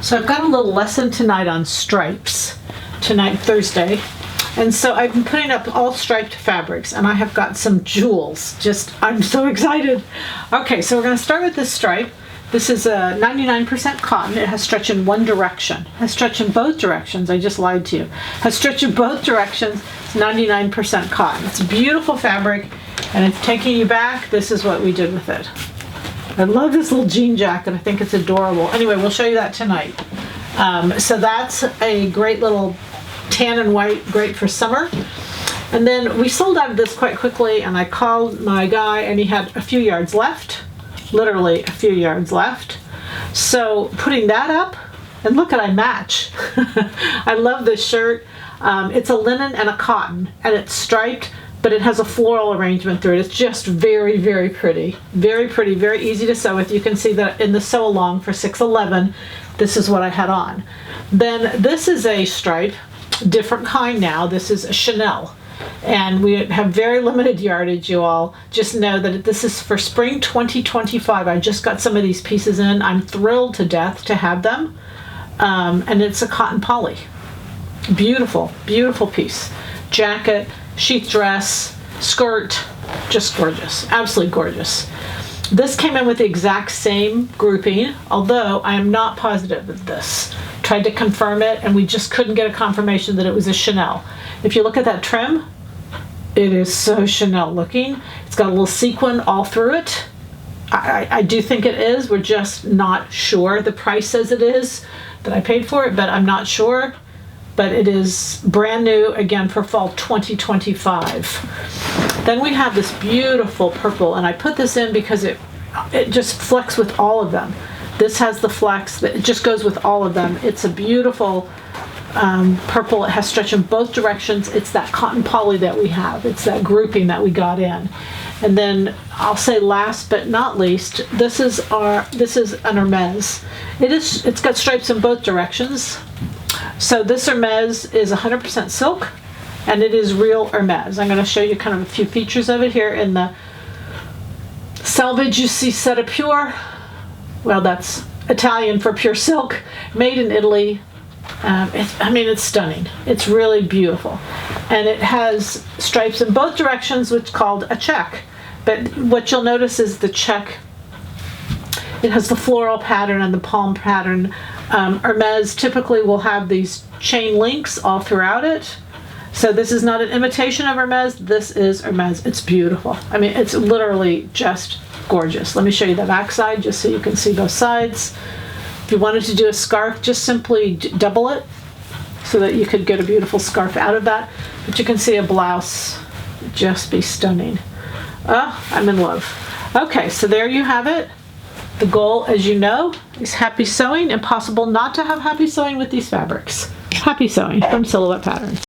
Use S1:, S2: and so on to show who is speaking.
S1: So I've got a little lesson tonight on stripes, tonight Thursday, and so I've been putting up all striped fabrics, and I have got some jewels. I'm so excited. Okay, so we're going to start with this stripe. This is a 99% cotton. It has stretch in one direction. It has stretch in both directions. I just lied to you. It has stretch in both directions. It's 99% cotton. It's a beautiful fabric, and it's taking you back. This is what we did with it. I love this little jean jacket. I think it's adorable. Anyway, we'll show you that tonight. So that's a great little tan and white, great for summer. And then we sold out of this quite quickly, and I called my guy, and he had a few yards left. Literally a few yards left. So putting that up, and look at I match. I love this shirt. It's a linen and a cotton, and it's striped, but it has a floral arrangement through it. It's just very, very pretty. Very pretty, very easy to sew with. You can see that in the sew along for 611, this is what I had on. Then this is a stripe, different kind now. This is a Chanel. And we have very limited yardage, you all. Just know that this is for spring 2025. I just got some of these pieces in. I'm thrilled to death to have them. And it's a cotton poly. Beautiful, beautiful piece. Jacket, sheath dress, skirt, just gorgeous, absolutely gorgeous. This came in with the exact same grouping, although I am not positive of this. Tried to confirm it, and we just couldn't get a confirmation that it was a Chanel. If you look at that trim, it is so Chanel looking. It's got a little sequin all through it. I do think it is. We're just not sure. The price says it is, that I paid for it, but I'm not sure. But it is brand new, again, for fall 2025. Then we have this beautiful purple, and I put this in because it just flecks with all of them. This has the flex, it just goes with all of them. It's a beautiful purple. It has stretch in both directions. It's that cotton poly that we have. It's that grouping that we got in. And then I'll say last but not least, this is an Hermes. It's got stripes in both directions. So this Hermes is 100% silk, and it is real Hermes. I'm going to show you kind of a few features of it here in the selvage. You see Seta Pure. Well, that's Italian for pure silk, made in Italy. It's stunning. It's really beautiful. And it has stripes in both directions, which is called a check. But what you'll notice is the check, it has the floral pattern and the palm pattern. Hermes typically will have these chain links all throughout it. So this is not an imitation of Hermes. This is Hermes. It's beautiful. I mean, it's literally just gorgeous. Let me show you the back side just so you can see both sides. If you wanted to do a scarf, just simply double it so that you could get a beautiful scarf out of that. But you can see a blouse just be stunning. Oh, I'm in love. Okay, so there you have it. The goal, as you know, is happy sewing. Impossible not to have happy sewing with these fabrics. Happy sewing from Silhouette Patterns.